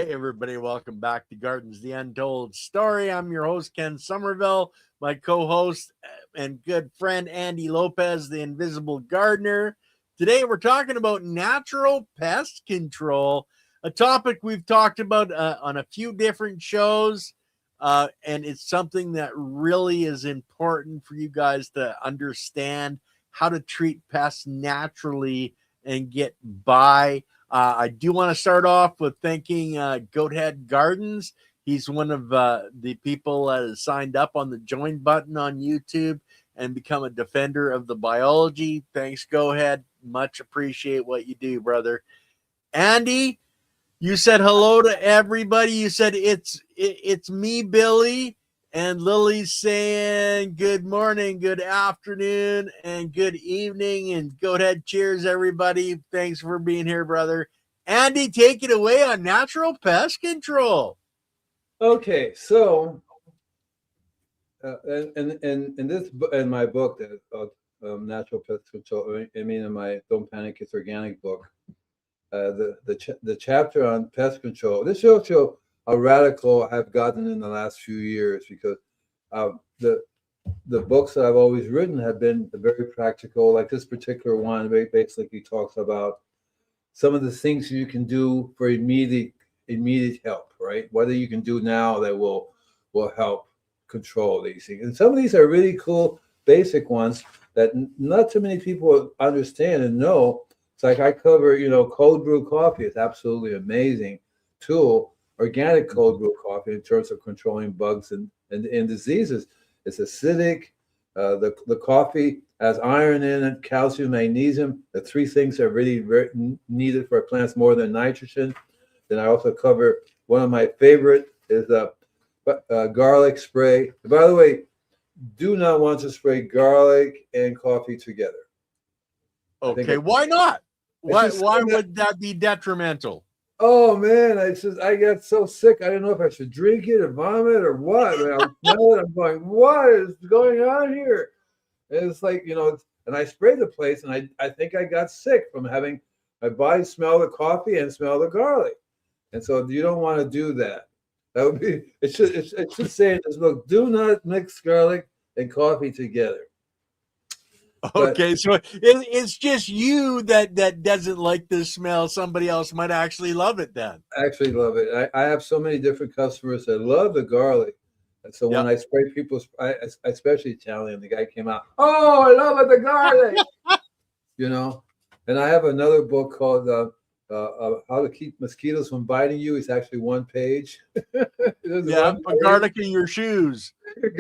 Hey, everybody, welcome back to Gardens, the Untold Story. I'm your host, Ken Somerville, my co host and good friend, Andy Lopez, the Invisible Gardener. Today, we're talking about natural pest control, a topic we've talked about on a few different shows. And it's something that really is important for you guys to understand how to treat pests naturally and get by. I do want to start off with thanking Goathead Gardens. He's one of the people that has signed up on the join button on YouTube and become a defender of the biology. Thanks, Goathead. Much appreciate what you do, brother. Andy, you said hello to everybody. You said it's me, Billy, and Lily's saying good morning, good afternoon, and good evening. And go ahead, cheers, everybody. Thanks for being here, brother. Andy, take it away on natural pest control. Okay, so in my book, Natural Pest Control, in my Don't Panic, It's Organic book, the chapter on pest control. This shows you how radical I've gotten in the last few years, because the books that I've always written have been very practical. Like this particular one, basically talks about some of the things you can do for immediate help, right? What you can do now that will help control these things. And some of these are really cool, basic ones that not too many people understand and know. It's like I cover, cold brew coffee is absolutely amazing tool. Organic cold brew coffee in terms of controlling bugs and diseases. It's acidic. The coffee has iron in it, calcium, magnesium. The three things are really very needed for plants more than nitrogen. Then I also cover one of my favorite is garlic spray. By the way, do not want to spray garlic and coffee together. Okay, why not? Why would that be detrimental? Oh man, I got so sick. I didn't know if I should drink it or vomit or what. I smell it. I'm going, what is going on here? And it's like, and I sprayed the place, and I think I got sick from having my body smell the coffee and smell the garlic. And so you don't want to do that. That would be it should say in this book, do not mix garlic and coffee together. Okay, so it's just you that doesn't like the smell. Somebody else might actually love it then. Actually love it. I have so many different customers that love the garlic. And so when I spray people, especially Italian, the guy came out, oh, I love it, the garlic. And I have another book called How to Keep Mosquitoes from Biting You. It's actually one page. Put garlic in your shoes. There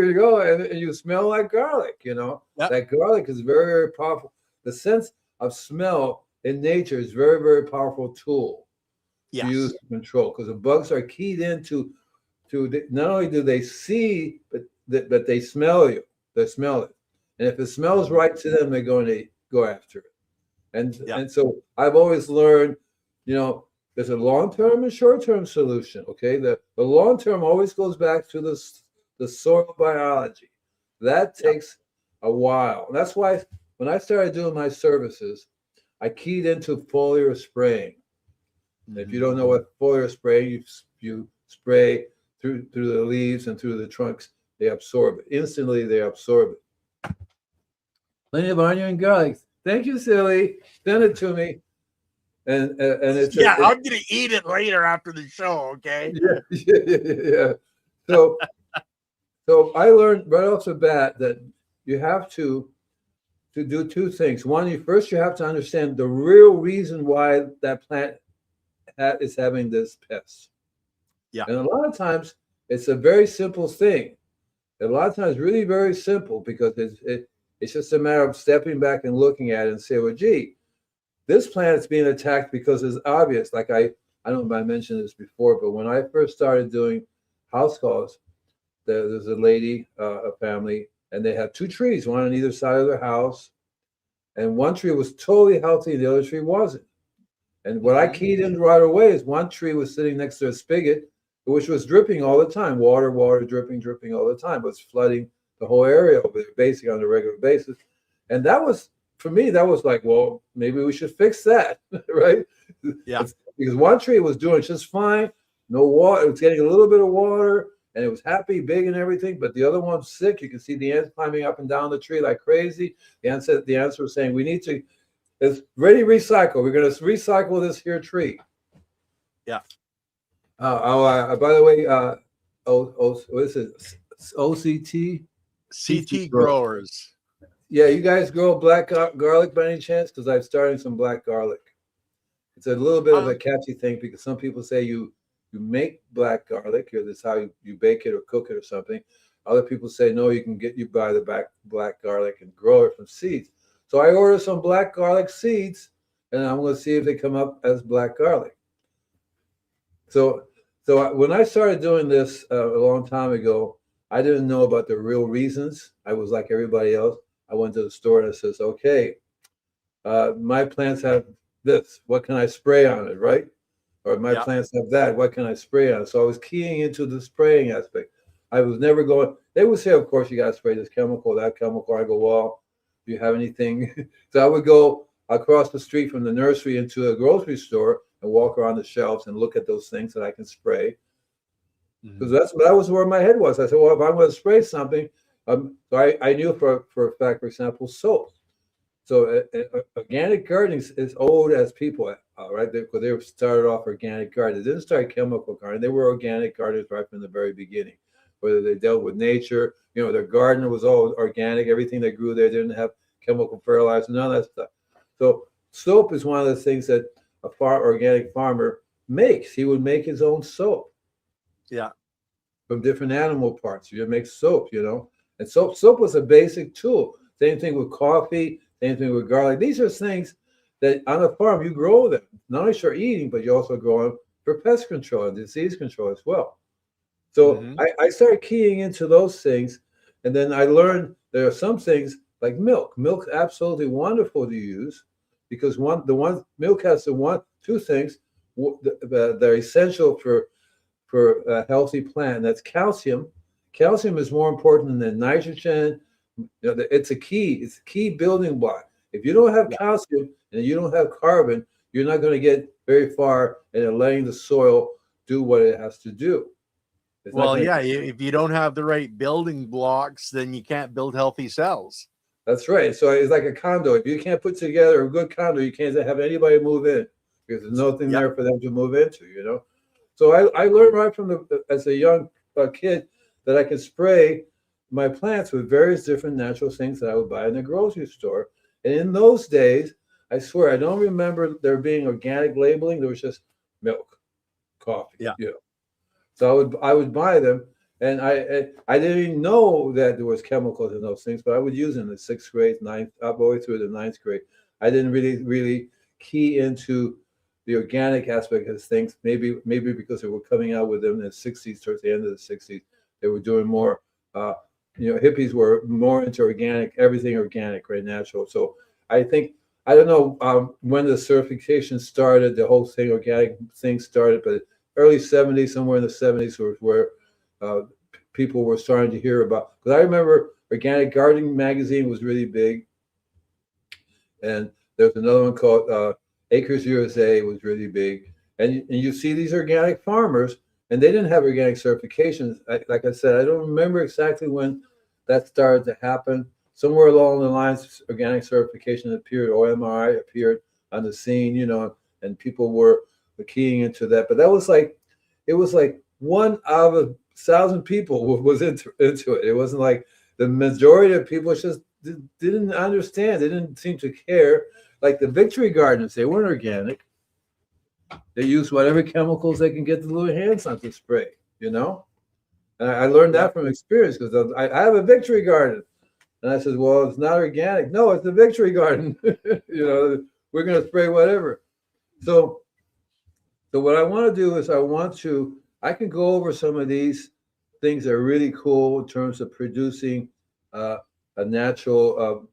you go. And you smell like garlic, That garlic is very, very powerful. The sense of smell in nature is very, very powerful tool to use to control, because the bugs are keyed into not only do they see, but they smell you. They smell it. And if it smells right to them, they're going to go after it. And so I've always learned, there's a long-term and short-term solution, okay? The long-term always goes back to the soil biology. That takes a while. And that's why when I started doing my services, I keyed into foliar spraying. Mm-hmm. If you don't know what foliar spraying, you spray through the leaves and through the trunks, they absorb it. Instantly, they absorb it. Plenty of onion and garlic. Thank you, Silly. Send it to me. And it's I'm gonna eat it later after the show. Okay. Yeah. So I learned right off the bat that you have to do two things. One, you have to understand the real reason why that plant is having this pest. Yeah. And a lot of times it's a very simple thing. A lot of times really very simple, because it's just a matter of stepping back and looking at it and say, well, gee, this plant is being attacked because it's obvious. Like I don't know if I mentioned this before, but when I first started doing house calls, there's a lady, a family, and they had two trees, one on either side of their house. And one tree was totally healthy, the other tree wasn't. And what I keyed in right away is one tree was sitting next to a spigot, which was dripping all the time, water, dripping all the time. It was flooding the whole area over there, basically on a regular basis. And that was, for me, that was like, well, maybe we should fix that, right? Yeah. because one tree was doing just fine, no water, it was getting a little bit of water, and it was happy, big, and everything. But the other one's sick. You can see the ants climbing up and down the tree like crazy. The ants were saying, "We need to. It's ready to recycle. We're going to recycle this here tree." Yeah. By the way, what is it? OCT? CT growers. Yeah, you guys grow black garlic by any chance? Because I'm starting some black garlic. It's a little bit of a catchy thing because some people say you make black garlic, or that's how you bake it or cook it or something. Other people say no, you buy the black garlic and grow it from seeds. So I ordered some black garlic seeds, and I'm going to see if they come up as black garlic. So when I started doing this a long time ago, I didn't know about the real reasons. I was like everybody else. I went to the store and I says, okay, my plants have this. What can I spray on it, right? Or my plants have that. What can I spray on it? So I was keying into the spraying aspect. I was never going. They would say, of course, you got to spray this chemical, that chemical. I go, well, do you have anything? So I would go across the street from the nursery into a grocery store and walk around the shelves and look at those things that I can spray. Because that was where my head was. I said, well, if I'm going to spray something, so I knew for a fact, for example, soap. So organic gardening is old as people, right? Because they started off organic gardening. They didn't start chemical gardening. They were organic gardeners right from the very beginning. Whether they dealt with nature, their garden was all organic. Everything they grew there didn't have chemical fertilizer, none of that stuff. So soap is one of the things that a organic farmer makes. He would make his own soap. Yeah. From different animal parts. You make soap, And soap was a basic tool. Same thing with coffee, same thing with garlic. These are things that on a farm you grow them, not only for eating, but you also grow them for pest control and disease control as well. So I started keying into those things, and then I learned there are some things like milk. Milk's absolutely wonderful to use because milk has two things that are essential for a healthy plant. That's calcium. Calcium is more important than nitrogen. It's a key building block. If you don't have calcium and you don't have carbon, you're not going to get very far in letting the soil do what it has to do. If you don't have the right building blocks, then you can't build healthy cells. That's right. So it's like a condo. If you can't put together a good condo, you can't have anybody move in because there's nothing there for them to move into, So I learned right from as a young kid that I could spray my plants with various different natural things that I would buy in the grocery store. And in those days, I swear, I don't remember there being organic labeling. There was just milk, coffee. Yeah. So I would buy them, and I didn't even know that there was chemicals in those things, but I would use them in the 6th grade, 9th, up all the way through the 9th grade. I didn't really key into the organic aspect of things, maybe because they were coming out with them in the 60s, towards the end of the 60s. They were doing more, hippies were more into organic, everything organic, right, natural. So I think, I don't know when the certification started, the whole thing, organic thing started, but early 70s, somewhere in the 70s was where people were starting to hear about. Because I remember Organic Gardening magazine was really big. And there's another one called Acres USA was really big. And you see these organic farmers, and they didn't have organic certifications. Like I said, I don't remember exactly when that started to happen. Somewhere along the lines, organic certification appeared, OMRI appeared on the scene, and people were keying into that. But it was like 1 out of 1,000 people was into it. It wasn't like the majority of people just didn't understand. They didn't seem to care. Like the Victory Gardens, they weren't organic. They used whatever chemicals they can get the little hands on to spray, And I learned that from experience because I have a Victory Garden. And I said, well, it's not organic. No, it's a Victory Garden. We're going to spray whatever. So what I want to do is I can go over some of these things that are really cool in terms of producing a natural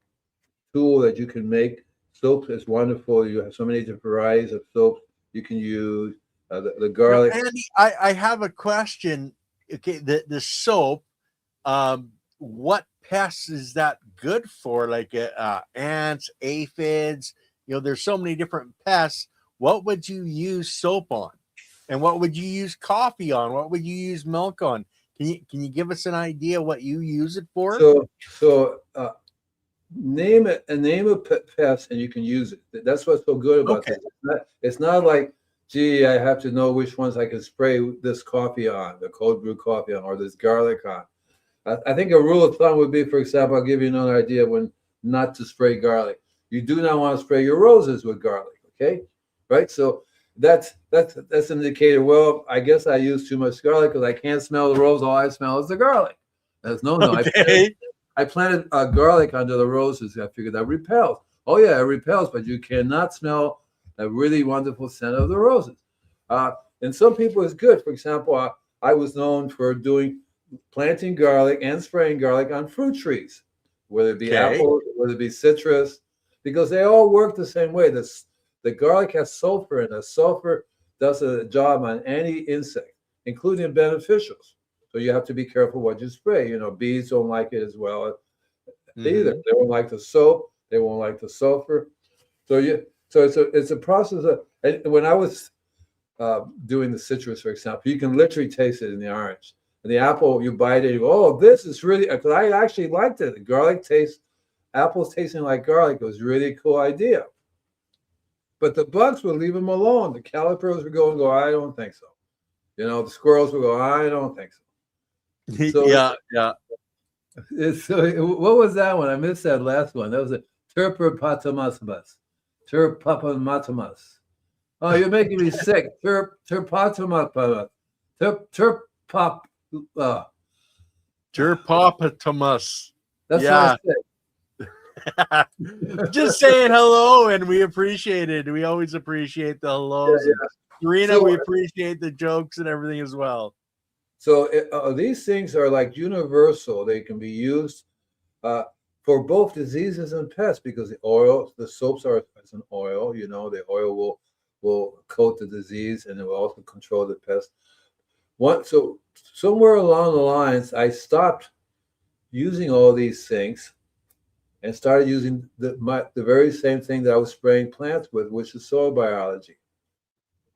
tool that you can make. Soap is wonderful. You have so many different varieties of soap you can use. The garlic. Andy, I have a question. Okay, the soap, what pests is that good for? Like ants, aphids, there's so many different pests. what would you use soap on? And what would you use coffee on? What would you use milk on? Can you give us an idea what you use it for? So name a pest and you can use it. That's what's so good about Okay. this. It's not like, gee, I have to know which ones I can spray this coffee on, the cold brew coffee on, or this garlic on. I think a rule of thumb would be, for example, I'll give you another idea when not to spray garlic. You do not want to spray your roses with garlic, okay? Right? So that's an indicator. Well, I guess I use too much garlic because I can't smell the rose. All I smell is the garlic. That's no. Okay. I planted garlic under the roses. I figured that repels. Oh yeah, it repels, but you cannot smell that really wonderful scent of the roses. And some people it's good. For example, I was known for planting garlic and spraying garlic on fruit trees, whether it be apple, whether it be citrus, because they all work the same way. The garlic has sulfur, and the sulfur does a job on any insect, including beneficials. So you have to be careful what you spray. Bees don't like it as well either. They won't like the soap. They won't like the sulfur. So it's a process of. And when I was doing the citrus, for example, you can literally taste it in the orange. And the apple, you bite it, you go, oh, this is really. Because I actually liked it. The garlic taste, apples tasting like garlic was really a cool idea. But the bugs would leave them alone. The calipers would go, I don't think so. The squirrels would go, I don't think so. So, yeah. So what was that one? I missed that last one. That was a terpapatomas. Terpapatomas. Oh, you're making me sick. Terpapatomas. Terpapatomas. That's what I said. Just saying hello, and we appreciate it. We always appreciate the hellos. Yeah. Serena, we appreciate the jokes and everything as well. So these things are like universal. They can be used for both diseases and pests because the soaps are as an oil. The oil will coat the disease and it will also control the pest. So somewhere along the lines, I stopped using all these things and started using the very same thing that I was spraying plants with, which is soil biology.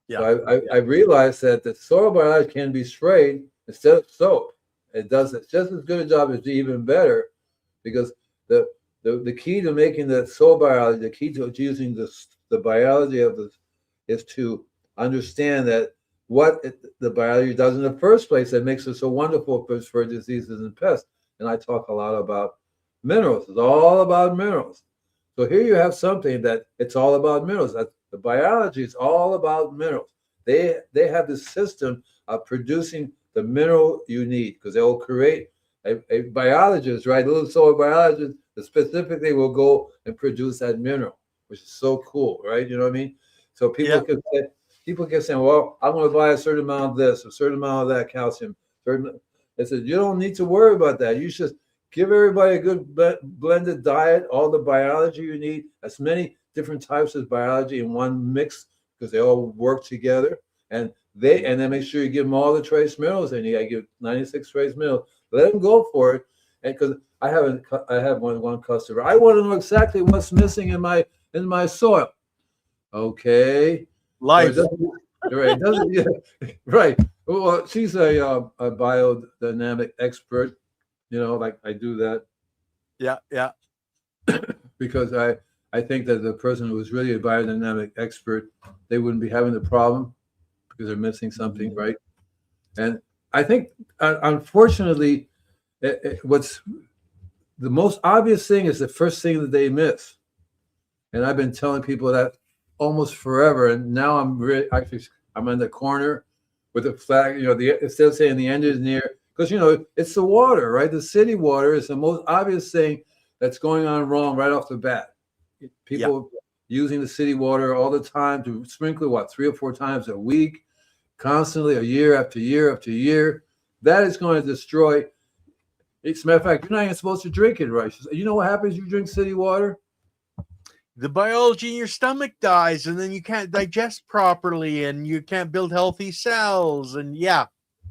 Yeah. So I realized that the soil biology can be sprayed instead of soap. It does just as good a job, as even better, because the key to making the soil biology, the key to using the biology of is to understand that the biology does in the first place that makes it so wonderful for diseases and pests. And I talk a lot about minerals. It's all about minerals. So here you have something that it's all about minerals. The biology is all about minerals. They have this system of producing the mineral you need because they will create a biologist, right? A little soil biologist that specifically will go and produce that mineral, which is so cool, right? You know what I mean? So people can say, well, I'm going to buy a certain amount of this, a certain amount of that calcium. They said, you don't need to worry about that. You should give everybody a good blended diet, all the biology you need, as many different types of biology in one mix because they all work together. And then make sure you give them all the trace minerals they need. I give 96 trace minerals. Let them go for it. And because I have one customer, I want to know exactly what's missing in my soil. Okay. Life. Right. Right. Well, she's a biodynamic expert. Like I do that. Yeah. Because I think that the person who was really a biodynamic expert, they wouldn't be having the problem because they're missing something, right? And I think, unfortunately, what's the most obvious thing is the first thing that they miss. And I've been telling people that almost forever. And now I'm in the corner with the flag, instead of saying the end is near, because, it's the water, right? The city water is the most obvious thing that's going on wrong right off the bat. People using the city water all the time to sprinkle, 3 or 4 times a week, constantly, a year after year after year. That is going to destroy. As a matter of fact, you're not even supposed to drink it, right? You know what happens if you drink city water? The biology in your stomach dies, and then you can't digest properly, and you can't build healthy cells, and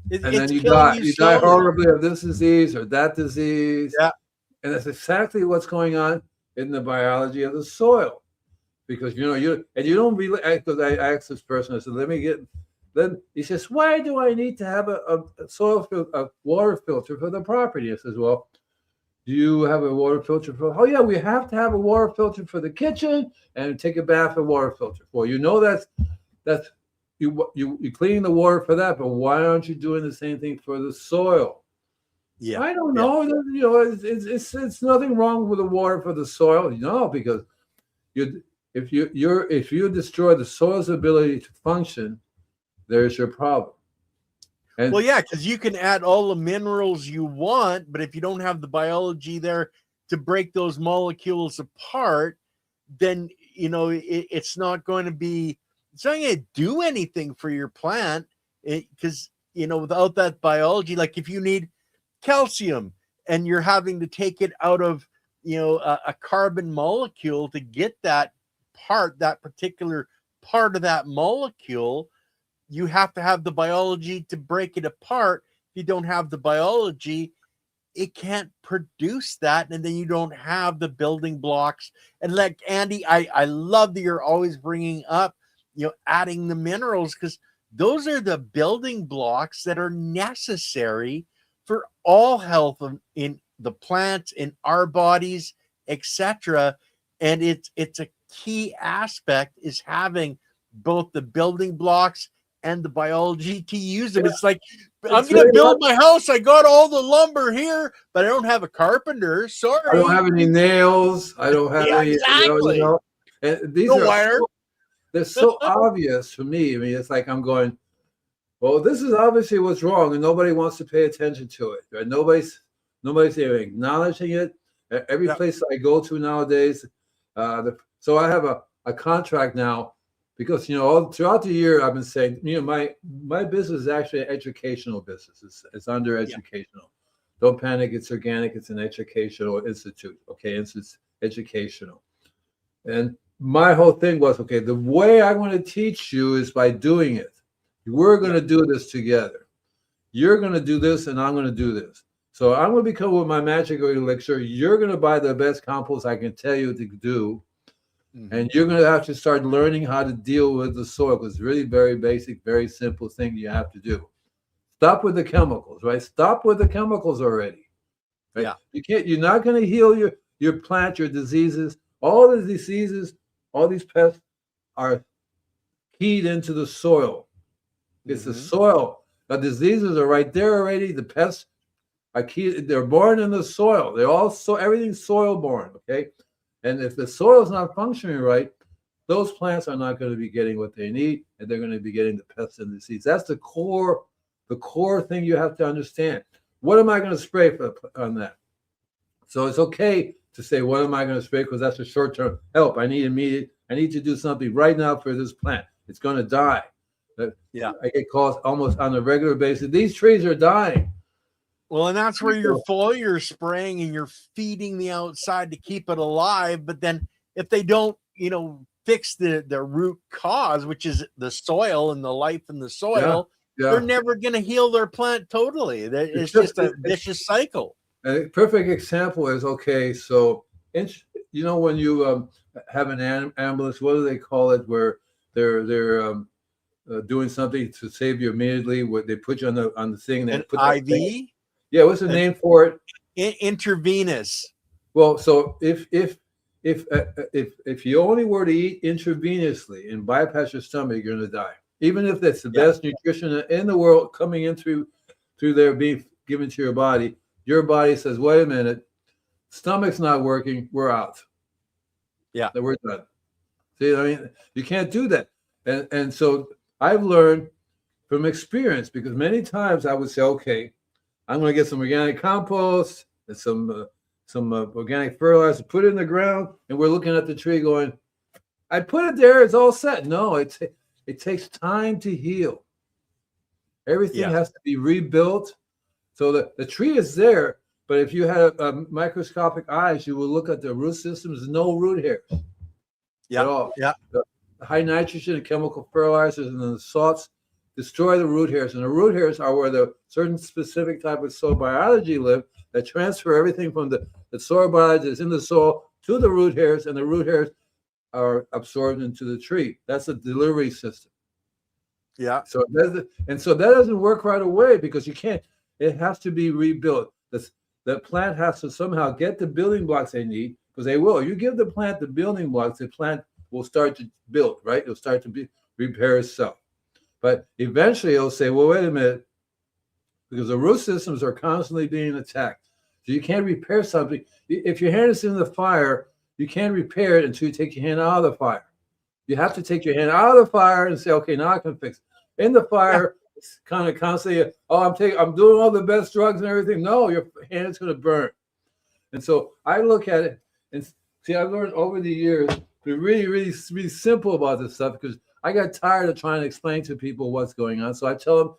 then you die. You die horribly of this disease or that disease. Yeah. And that's exactly what's going on in the biology of the soil. because you don't really, because I asked this person, I said, let me get. Then he says, why do I need to have a water filter for the property? I says, well, do you have a water filter for? Oh yeah, we have to have a water filter for the kitchen and take a bath with water filter. Well, that's you cleaning the water for that, but why aren't you doing the same thing for the soil? Yeah, I don't know. It's nothing wrong with the water for the soil. No, because if you destroy the soil's ability to function, there's your problem. And well, yeah, because you can add all the minerals you want, but if you don't have the biology there to break those molecules apart, then it's not going to do anything for your plant, because without that biology, like if you need calcium and you're having to take it out of a carbon molecule to get that particular part of that molecule, you have to have the biology to break it apart. If you don't have the biology, it can't produce that, and then you don't have the building blocks. And like Andy, I love that you're always bringing up adding the minerals, because those are the building blocks that are necessary for all health in the plants, in our bodies, etc. And it's a key aspect, is having both the building blocks and the biology to use them. It's like, I'm going to build my house. I got all the lumber here, but I don't have a carpenter. Sorry. I don't have any nails. I don't have any. Exactly. And these they're so obvious for me. I mean, it's like I'm going, well, this is obviously what's wrong, and nobody wants to pay attention to it. Right? Nobody's even acknowledging it. Every place I go to nowadays, so I have a contract now, because all throughout the year I've been saying, my business is actually an educational business. It's under educational. Don't panic. It's organic. It's an educational institute. Okay, it's educational. And my whole thing was, okay, the way I want to teach you is by doing it. We're going to do this together. You're going to do this, and I'm going to do this. So I'm going to become with my magic elixir. You're going to buy the best compost I can tell you to do. Mm-hmm. And you're going to have to start learning how to deal with the soil, because it's really very basic, very simple thing you have to do. Stop with the chemicals, right? Stop with the chemicals already. Right? Yeah. You're not going to heal your plant, your diseases. All the diseases, all these pests are keyed into the soil. It's the soil. The diseases are right there already. The pests are keyed. They're born in the soil. Everything's soil born. Okay. And if the soil is not functioning right, those plants are not going to be getting what they need, and they're going to be getting the pests and disease. That's the core thing you have to understand. What am I going to spray on that? So it's okay to say, what am I going to spray? Because that's a short-term help. I need to do something right now for this plant. It's going to die. I get calls almost on a regular basis. These trees are dying. Well, and that's where you're foliar spraying, and you're feeding the outside to keep it alive. But then if they don't, fix the root cause, which is the soil and the life in the soil, they're never going to heal their plant totally. It's just a vicious cycle. A perfect example is, okay, so when you have an ambulance, what do they call it, where they're doing something to save you immediately? What they put you on the thing? They put IV. Yeah, what's the name for it? Intravenous. Well, so if you only were to eat intravenously and bypass your stomach, you're going to die. Even if that's the best nutrition in the world coming in through there being given to your body says, wait a minute, stomach's not working, we're out. Yeah. Then we're done. See, I mean, you can't do that. And so I've learned from experience, because many times I would say, okay, I'm going to get some organic compost and some organic fertilizer, put it in the ground, and we're looking at the tree going, I put it there, it's all set. No, it takes time to heal. Everything has to be rebuilt. So the tree is there, but if you had a microscopic eyes, you will look at the root systems, there's no root hairs. At all. Yeah. The high nitrogen and chemical fertilizers and the salts destroy the root hairs. And the root hairs are where the certain specific type of soil biology live that transfer everything from the soil biology that's in the soil to the root hairs, and the root hairs are absorbed into the tree. That's a delivery system. Yeah. So that doesn't work right away because you can't. It has to be rebuilt. The plant has to somehow get the building blocks they need, because they will. You give the plant the building blocks, the plant will start to build, right? It'll start to repair itself. But eventually it'll say, well, wait a minute, because the root systems are constantly being attacked. So you can't repair something. If your hand is in the fire, you can't repair it until you take your hand out of the fire. You have to take your hand out of the fire and say, okay, now I can fix it. In the fire, it's kind of constantly, I'm doing all the best drugs and everything. No, your hand is going to burn. And so I look at it and see, I've learned over the years to be really, really, really simple about this stuff, because I got tired of trying to explain to people what's going on. So I tell them,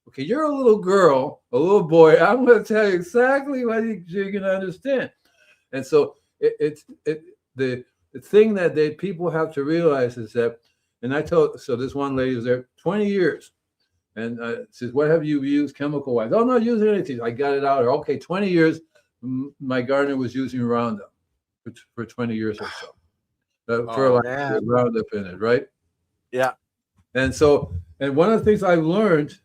okay, you're a little girl, a little boy. I'm going to tell you exactly what you're going to understand. And so the thing that people have to realize is that, and so this one lady was there 20 years, and says, what have you used chemical-wise? Oh, I'm not using anything. I got it out. Okay, 20 years, my gardener was using Roundup for 20 years or so. Roundup in it, right? Yeah. And so, and one of the things I learned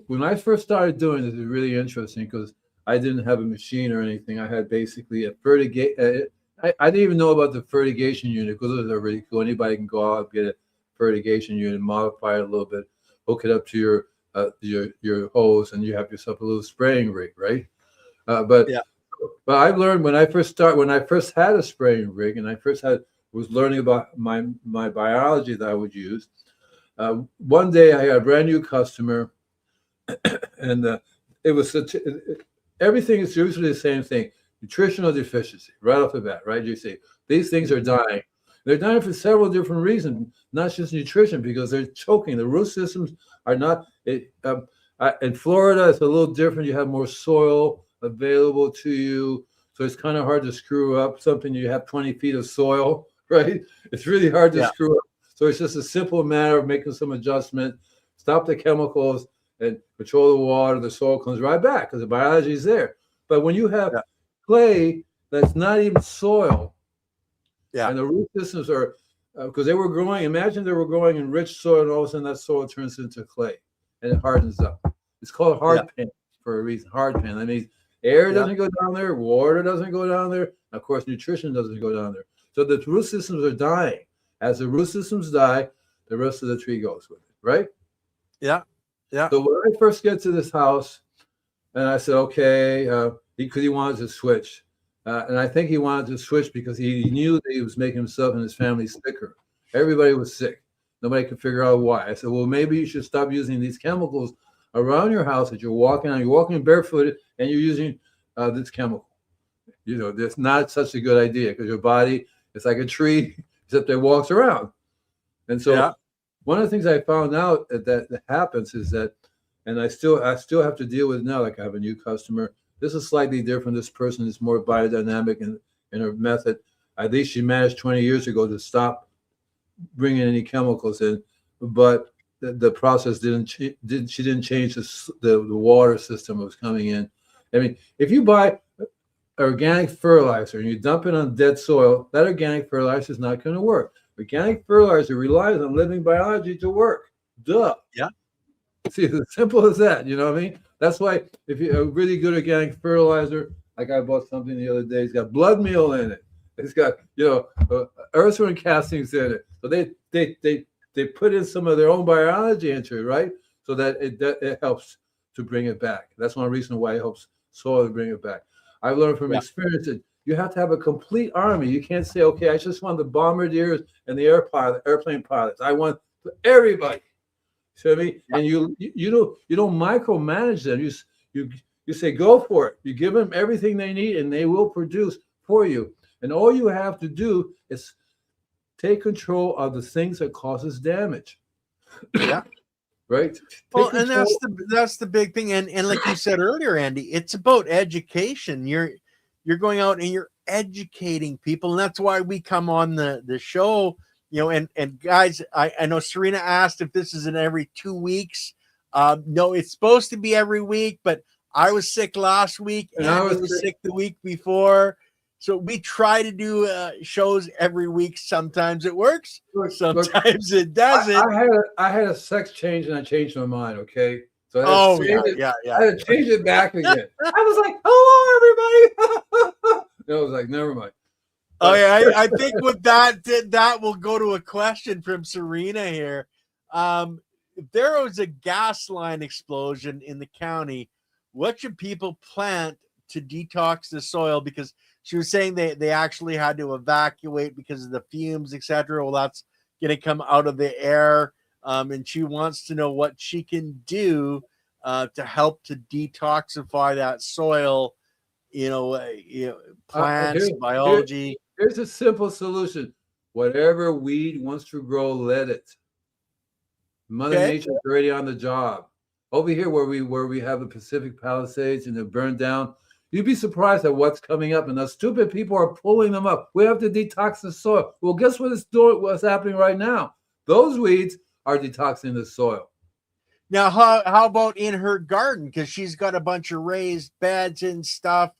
when I first started doing this is really interesting, because I didn't have a machine or anything. I had basically a fertigation. I didn't even know about the fertigation unit, because those are really cool. Anybody can go out and get a fertigation unit, modify it a little bit, hook it up to your hose, and you have yourself a little spraying rig, right? But I learned when I first had a spraying rig, and was learning about my biology that I would use. One day I had a brand new customer, and it was everything is usually the same thing. Nutritional deficiency, right off the bat, right? You see, these things are dying. They're dying for several different reasons, not just nutrition, because they're choking. The root systems are not. In Florida, it's a little different. You have more soil available to you, so it's kind of hard to screw up something. You have 20 feet of soil, right? It's really hard to screw up. So it's just a simple matter of making some adjustment, stop the chemicals, and control the water. The soil comes right back because the biology is there. But when you have clay that's not even soil, and the root systems are, because they were growing, imagine they were growing in rich soil, and all of a sudden that soil turns into clay and it hardens up. It's called hard pan for a reason. Hard pan. That means air doesn't go down there, water doesn't go down there, and of course nutrition doesn't go down there. So the root systems are dying. As the root systems die, the rest of the tree goes with it, right? Yeah. Yeah. So when I first get to this house, and I said, okay, because he wanted to switch. And I think he wanted to switch because he knew that he was making himself and his family sicker. Everybody was sick. Nobody could figure out why. I said, well, maybe you should stop using these chemicals around your house that you're walking on. You're walking barefooted and you're using this chemical. You know, that's not such a good idea, because your body is like a tree, except it walks around. And so one of the things I found out that happens is that, and I still have to deal with it now, like I have a new customer. This is slightly different. This person is more biodynamic in her method. At least she managed 20 years ago to stop bringing any chemicals in, but the process she didn't change the water system that was coming in. I mean, if you buy organic fertilizer and you dump it on dead soil, that organic fertilizer is not going to work. Organic fertilizer relies on living biology to work. Duh. Yeah. See, it's as simple as that. You know what I mean? That's why if you a really good organic fertilizer, like I bought something the other day, it's got blood meal in it. It's got earthworm castings in it. So they put in some of their own biology into it, right? So that it helps to bring it back. That's one reason why it helps soil to bring it back. I've learned from experience that you have to have a complete army. You can't say, okay, I just want the bombardiers and the airplane pilots. I want everybody. See what I mean? And you don't micromanage them. You say go for it. You give them everything they need, and they will produce for you. And all you have to do is take control of the things that causes damage. Yeah. Right. Well, and that's the big thing. And like you said earlier, Andy, it's about education. You're going out and you're educating people, and that's why we come on the show. You know, and guys, I know Serena asked if this is in every 2 weeks. No, it's supposed to be every week, but I was sick last week, and I was sick the week before. So we try to do shows every week. Sometimes it works, Look, sometimes it doesn't. I had a sex change and I changed my mind. Okay, so Oh yeah, yeah, I yeah. had to change it back again. I was like, "Hello, everybody." I was like, "Never mind." Oh But yeah, I think with that will go to a question from Serena here. If there was a gas line explosion in the county, what should people plant to detox the soil? Because she was saying they actually had to evacuate because of the fumes, etc. Well, that's going to come out of the air, and she wants to know what she can do to help to detoxify that soil. Plants, here, here, biology. here's a simple solution: whatever weed wants to grow, let it. Mother Okay. Nature's already on the job. Over here, where we have the Pacific Palisades and they're burned down, you'd be surprised at what's coming up, and the stupid people are pulling them up. We have to detox the soil. Well, guess what is doing? What's happening right now? Those weeds are detoxing the soil. Now, how about in her garden? Because she's got a bunch of raised beds and stuff.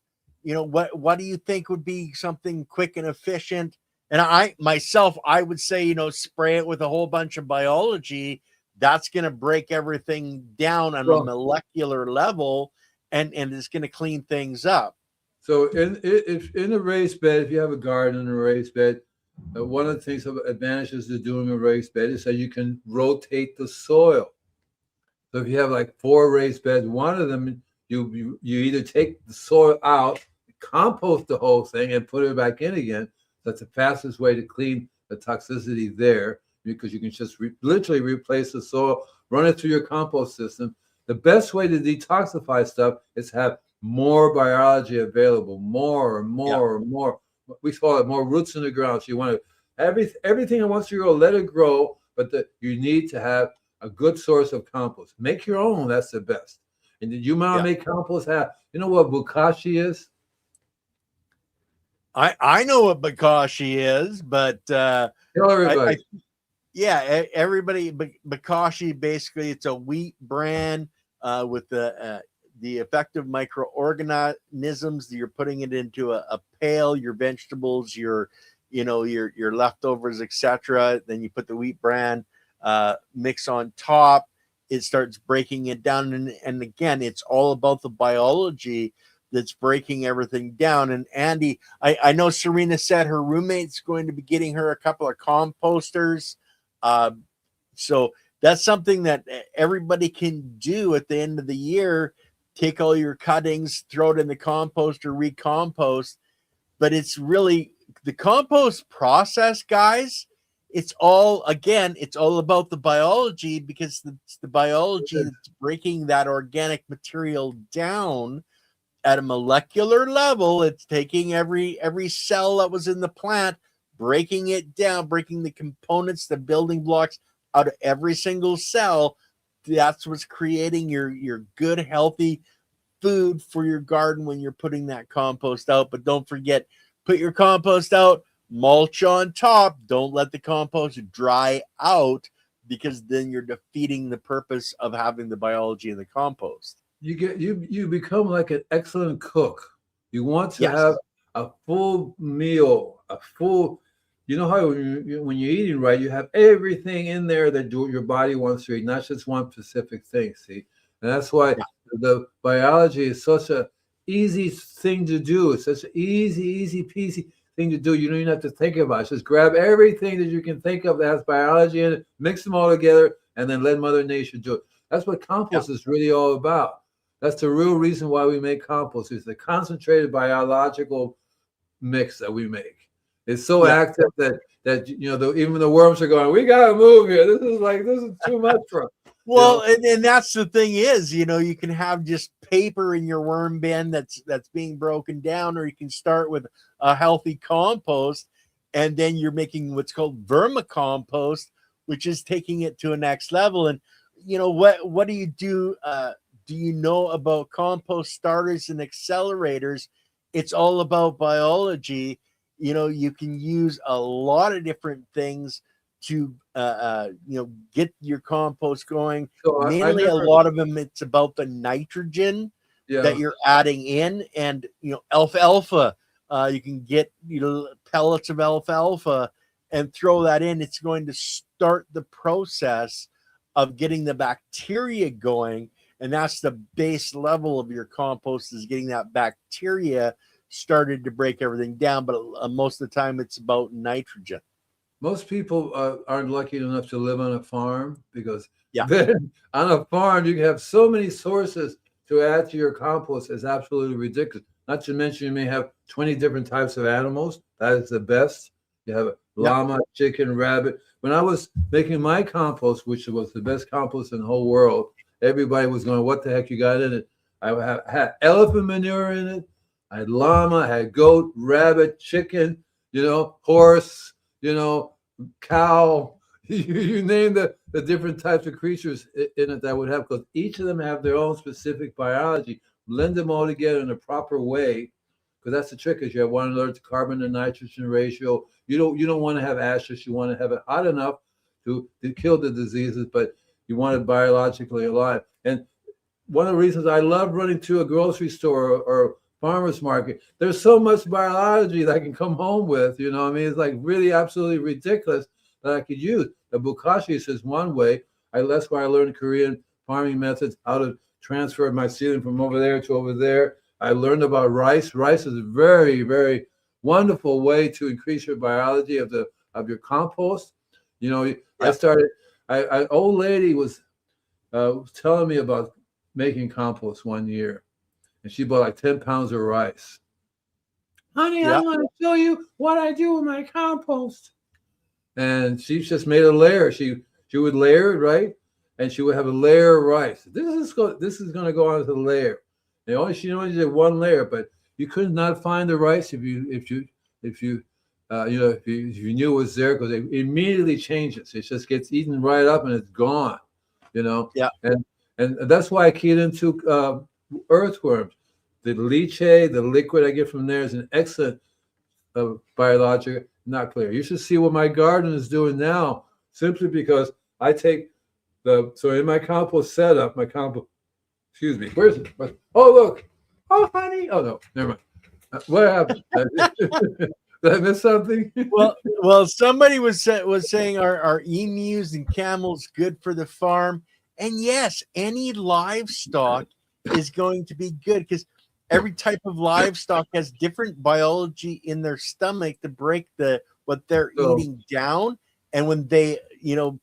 What do you think would be something quick and efficient? And I myself, I would say, spray it with a whole bunch of biology. That's going to break everything down on a Well, molecular level, and it's going to clean things up. so if in a raised bed, if you have a garden in a raised bed, one of the things of advantages of doing a raised bed is that you can rotate the soil. So if you have like 4 raised beds, one of them you either take the soil out, compost the whole thing, and put it back in again. That's the fastest way to clean the toxicity there, because you can just literally replace the soil, run it through your compost system. The best way to detoxify stuff is have more biology available, more and more and more. We call it more roots in the ground. So you want to everything that wants to grow, let it grow, but you need to have a good source of compost. Make your own. That's the best. And did you want to make compost? You know what bokashi is? I know what bokashi is, but tell everybody. Everybody. Bokashi, basically, it's a wheat bran with the effective microorganisms that you're putting it into a pail. Your vegetables, your leftovers, etc. Then you put the wheat bran mix on top. It starts breaking it down, and again, it's all about the biology that's breaking everything down. And Andy, I know Serena said her roommate's going to be getting her a couple of composters, so that's something that everybody can do at the end of the year. Take all your cuttings, throw it in the compost or recompost. But it's really the compost process, guys. It's all about the biology, because it's the biology that's breaking that organic material down at a molecular level. It's taking every cell that was in the plant, breaking it down, breaking the components, the building blocks out of every single cell. That's what's creating your good, healthy food for your garden when you're putting that compost out. But don't forget, put your compost out, mulch on top. Don't let the compost dry out, because then you're defeating the purpose of having the biology in the compost. You become like an excellent cook. You want to have a full meal, you know how when you're eating right, you have everything in there that your body wants to eat, not just one specific thing. See, and that's why the biology is such a easy thing to do. It's such an easy peasy thing to do. You don't even have to think about it. Just grab everything that you can think of that has biology in it, mix them all together, and then let Mother Nature do it. That's what compost is really all about. That's the real reason why we make compost. It's the concentrated biological mix that we make. It's so active that even the worms are going, we gotta move here. This is too much for us. Well, and that's the thing is, you can have just paper in your worm bin that's being broken down, or you can start with a healthy compost, and then you're making what's called vermicompost, which is taking it to a next level. And what do you do? Do you know about compost starters and accelerators? It's all about biology. You can use a lot of different things to get your compost going. So Mainly, a lot of them, it's about the nitrogen that you're adding in, and alfalfa. You can get pellets of alfalfa and throw that in. It's going to start the process of getting the bacteria going, and that's the base level of your compost, is getting that bacteria started to break everything down. But most of the time it's about nitrogen. Most people aren't lucky enough to live on a farm, because Yeah. then on a farm you can have so many sources to add to your compost. It's absolutely ridiculous. Not to mention you may have 20 different types of animals. That is the best. You have Yep. llama, chicken, rabbit. When I was making my compost, which was the best compost in the whole world, everybody was going, "What the heck you got in it?" had elephant manure in it. I had llama, I had goat, rabbit, chicken, horse, cow. You name the different types of creatures in it that would have, because each of them have their own specific biology. Blend them all together in a proper way, because that's the trick. Is you want to learn the carbon to nitrogen ratio. You don't want to have ashes. You want to have it hot enough to kill the diseases, but you want it biologically alive. And one of the reasons I love running to a grocery store or farmer's market, there's so much biology that I can come home with. It's like really absolutely ridiculous that I could use. The bokashi is one way. That's why I learned Korean farming methods, how to transfer my seedling from over there to over there. I learned about rice. Rice is a very, very wonderful way to increase your biology of your compost. I started. An old lady was telling me about making compost one year, and she bought like 10 pounds of rice. Honey, I'm going to show you what I do with my compost. And she just made a layer. She would layer it, right? And she would have a layer of rice. This is going to go onto the layer. And she only did one layer, but you could not find the rice if you knew it was there, because it immediately changes. It just gets eaten right up and it's gone. Yeah. And that's why I keyed into earthworms. The leachate, the liquid I get from there, is an excellent biological. Not clear. You should see what my garden is doing now, simply because I take so in my compost setup, excuse me, where's it? Oh, look. Oh, honey. Oh, no, never mind. What happened? Did I miss something? Well, somebody was saying are emus and camels good for the farm? And yes, any livestock is going to be good, because every type of livestock has different biology in their stomach to break what they're eating down. And when they,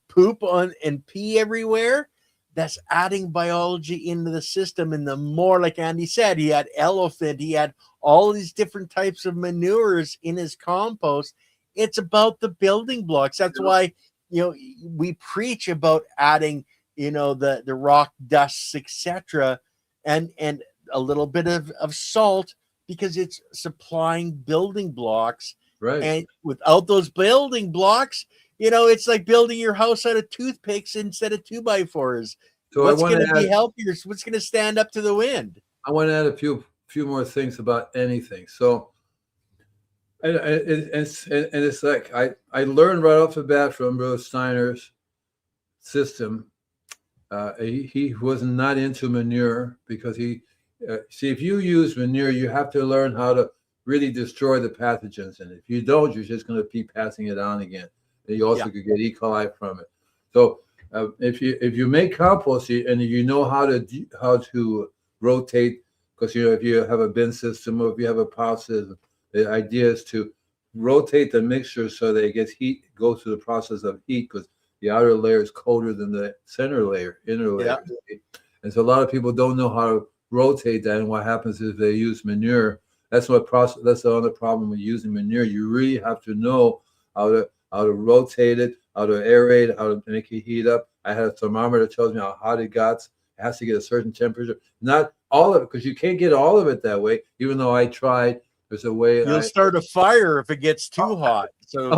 poop on and pee everywhere, that's adding biology into the system. And the more, like Andy said, he had elephant, he had all these different types of manures in his compost. It's about the building blocks. That's why, we preach about adding, the rock dusts, etc., and a little bit of salt, because it's supplying building blocks. Right. And without those building blocks, it's like building your house out of toothpicks instead of 2x4s. So what's going to be healthier? What's going to stand up to the wind? I want to add a few more things about anything. So, and it's like I learned right off the bat from Brother Steiner's system. He was not into manure, because if you use manure, you have to learn how to really destroy the pathogens, and if you don't, you're just going to keep passing it on again. And you also could get E. coli from it. So if you make compost and you know how to rotate, because if you have a bin system or if you have a pile system, the idea is to rotate the mixture so that it gets heat, goes through the process of heat, because the outer layer is colder than the inner layer. And so a lot of people don't know how to rotate that. And what happens is they use manure. That's the other problem with using manure. You really have to know how to rotate it, how to aerate, how to make it heat up. I had a thermometer that tells me how hot it got. It has to get a certain temperature. Not all of it, because you can't get all of it that way, even though I tried. There's a way. You'll start a fire if it gets too hot. So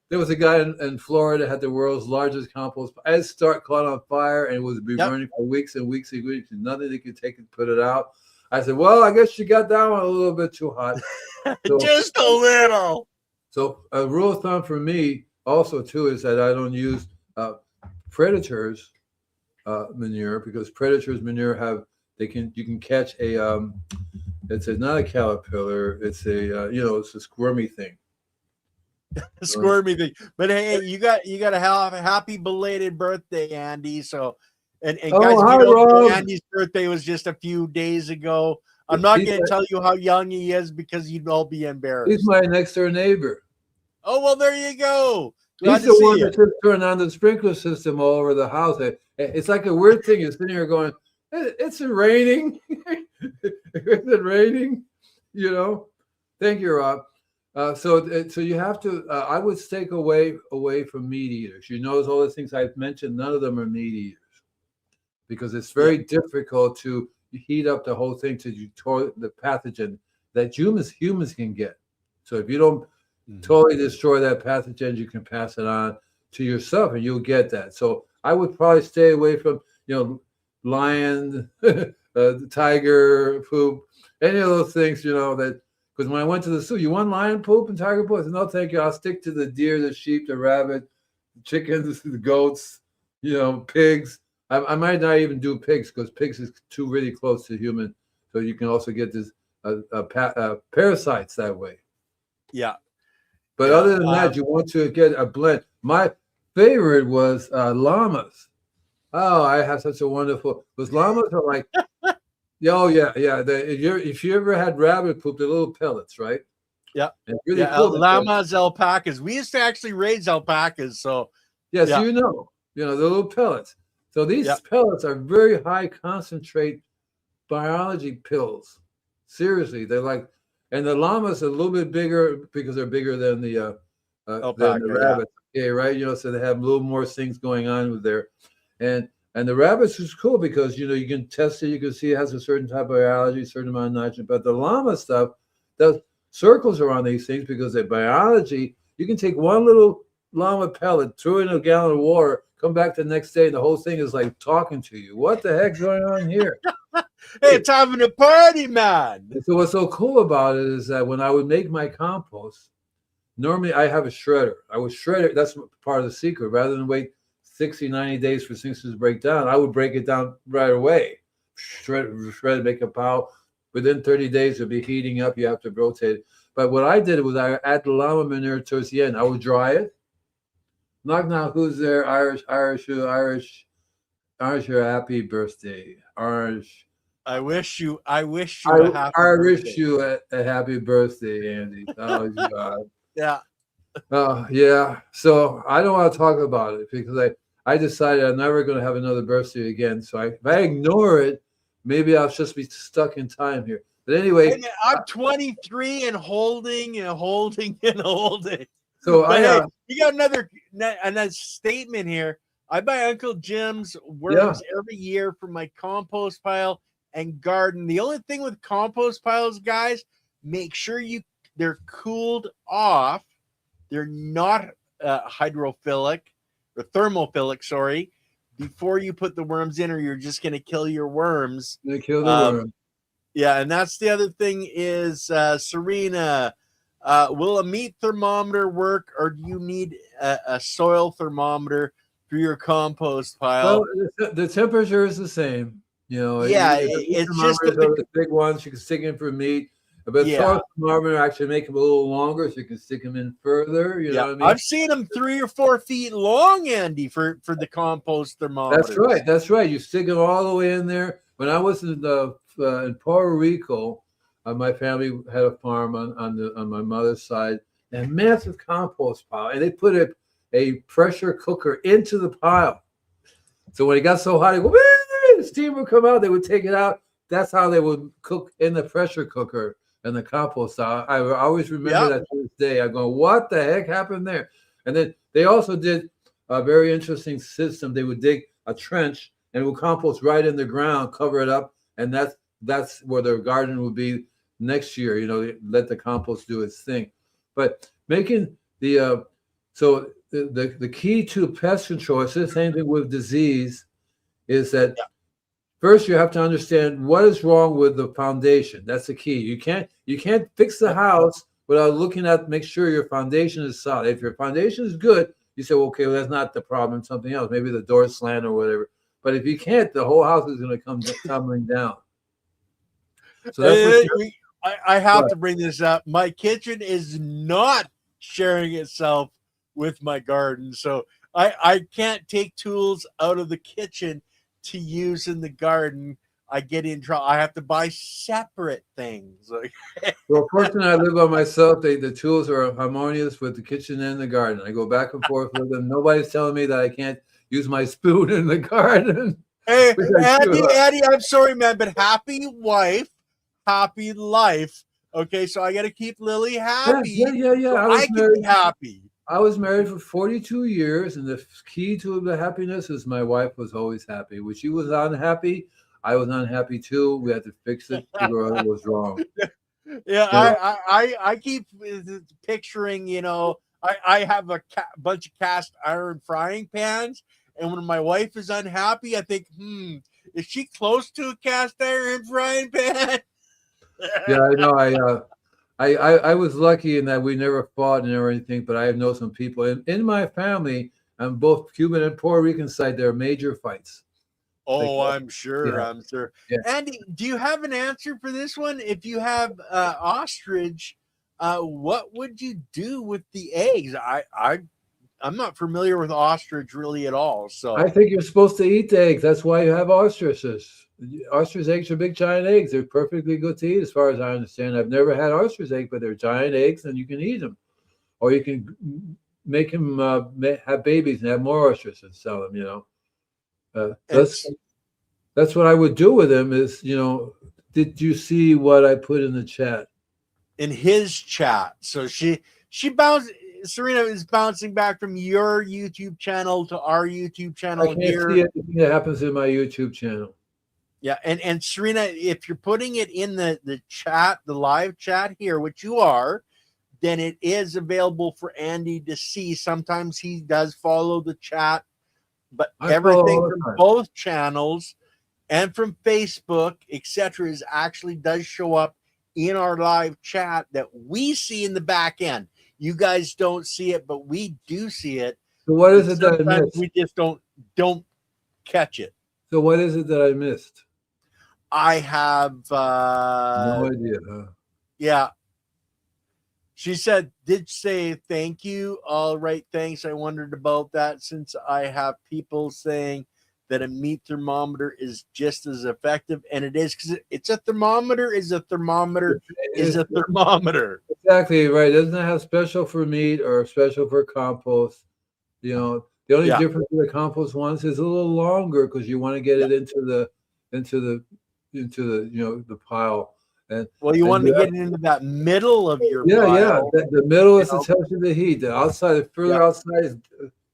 there was a guy in Florida had the world's largest compost. I caught on fire, and it was burning for weeks and weeks and weeks, and nothing they could take and put it out. I said, well, I guess you got that one a little bit too hot. So, just a little. So a rule of thumb for me also too is that I don't use predators manure, because predators manure you can catch It's not a caterpillar. It's a it's a squirmy thing. Squirmy thing. But hey, you got to have a happy belated birthday, Andy. So, and guys, if Hi, you don't know, Rob. Andy's birthday was just a few days ago. I'm not He's going to tell you how young he is because you'd all be he's embarrassed. my next door neighbor. Oh well, there you go. Glad He's to the see one you. that just turned on the sprinkler system all over the house. It's like a weird thing. You're sitting here going, "It's raining. Is it raining?" You know. Thank you, Rob. So you have to. I would stay away from meat eaters. You notice all the things I've mentioned. None of them are meat eaters because it's very difficult to heat up the whole thing to the pathogen that humans can get. So if you don't totally destroy that pathogen, you can pass it on to yourself, and you'll get that. So I would probably stay away from lion, the tiger poop, any of those things. That. Because when I went to the zoo, you want lion poop and tiger poop? I said, no, thank you. I'll stick to the deer, the sheep, the rabbit, the chickens, the goats, pigs. I might not even do pigs because pigs is too really close to human. So you can also get this parasites that way. Yeah. But other than that, you want to get a blend. My favorite was llamas. Oh, I have such a wonderful. Because llamas are like. Oh yeah. If you ever had rabbit poop, the little pellets, right? Yeah. It's really cool. Llamas, alpacas. We used to actually raise alpacas. So yes, the little pellets. So these pellets are very high concentrate biology pills. Seriously, they're like, and the llamas are a little bit bigger because they're bigger than the rabbits. Okay, right? So they have a little more things going on with their And the rabbits is cool because you can test it. You can see it has a certain type of biology, a certain amount of nitrogen. But the llama stuff does circles around these things because their biology. You can take one little llama pellet, throw it in a gallon of water, come back the next day, and the whole thing is like talking to you. What the heck's going on here? Hey, it's having a party, man. So what's so cool about it is that when I would make my compost, normally I have a shredder. I would shred it. That's part of the secret. Rather than wait 60, 90 days for things to break down, I would break it down right away. Shred, make a pile. Within 30 days, it'll be heating up. You have to rotate it. But what I did was I add the llama manure towards the end. I would dry it. Knock, knock. Who's there? Irish, happy birthday. Irish. I wish you a happy I birthday. wish you a happy birthday, Andy. Oh, God. Yeah. Yeah. So I don't want to talk about it because I decided I'm never going to have another birthday again. So if I ignore it, maybe I'll just be stuck in time here. But anyway, I'm 23 and holding. So you got another statement here. I buy Uncle Jim's worms every year for my compost pile and garden. The only thing with compost piles, guys, make sure they're cooled off. They're not hydrophilic or thermophilic, sorry, before you put the worms in, or you're just going to kill your worms. They kill the worm. Yeah, and that's the other thing is, Serena, will a meat thermometer work, or do you need a soil thermometer for your compost pile? Well, the temperature is the same. It's just the big ones you can stick in for meat. But soil thermometer actually make them a little longer, so you can stick them in further. You know what I mean? I've seen them 3 or 4 feet long, Andy, for the compost thermometer. That's right. You stick them all the way in there. When I was in Puerto Rico, my family had a farm on my mother's side, and a massive compost pile, and they put a pressure cooker into the pile. So when it got so hot, the steam would come out. They would take it out. That's how they would cook in the pressure cooker. And the compost. I always remember that to this day. I go, what the heck happened there? And then they also did a very interesting system. They would dig a trench and it would compost right in the ground, cover it up, and that's where their garden would be next year. Let the compost do its thing. But making the key to pest control, it's the same thing with disease, is that. First, you have to understand what is wrong with the foundation. That's the key. You can't fix the house without looking at make sure your foundation is solid. If your foundation is good, you say, well, okay, well, that's not the problem. Something else. Maybe the door slant or whatever. But if you can't, the whole house is going to come tumbling down. So that's what. I have to bring this up. My kitchen is not sharing itself with my garden, so I can't take tools out of the kitchen to use in the garden. I get in trouble. I have to buy separate things. Like, Well, fortunately, I live by myself. The tools are harmonious with the kitchen and the garden. I go back and forth with them. Nobody's telling me that I can't use my spoon in the garden. hey, Which I do. Andy, I'm sorry, man, but happy wife, happy life. Okay, so I got to keep Lily happy, Yeah. so I can be happy. I was married for 42 years, and the key to the happiness is my wife was always happy. When she was unhappy, I was unhappy too. We had to fix it, figure out what was wrong. Yeah, You know? I keep picturing, I have a bunch of cast iron frying pans, and when my wife is unhappy, I think, is she close to a cast iron frying pan? Yeah, I know. I was lucky in that we never fought or anything, but I know some people in my family on both Cuban and Puerto Rican side. There are major fights. Oh, I'm sure. Yeah, I'm sure. yeah. Andy, do you have an answer for this one? If you have ostrich, what would you do with the eggs? I'm not familiar with ostrich really at all. I So think you're supposed to eat the eggs. That's why you have ostriches. Ostrich eggs are big, giant eggs. They're perfectly good to eat, as far as I understand. I've never had ostrich egg, but they're giant eggs, and you can eat them, or you can make them have babies and have more ostriches and sell them. and That's what I would do with them. Did you see what I put in the chat? in his chat, so she bounced. Serena is bouncing back from your YouTube channel to our YouTube I channel can't here. see anything that happens in my YouTube channel. Yeah, and Serena, if you're putting it in the chat, the live chat here, which you are, then it is available for Andy to see. Sometimes he does follow the chat, but everything from both channels and from Facebook, etc., is actually does show up in our live chat that we see in the back end. You guys don't see it, but we do see it. So what is it that I missed? We just don't catch it. So what is it that I missed? I have No idea. Huh? Yeah. She said, did say thank you. All right, thanks. I wondered about that since I have people saying that a meat thermometer is just as effective, and it is, because it's a thermometer is a thermometer is a thermometer. Exactly right. It doesn't have special for meat or special for compost. The only difference with the compost ones is a little longer because you want to get it into the the pile. And you want to get it into that middle of your pile. The middle is the temperature of the heat. The outside, the further outside is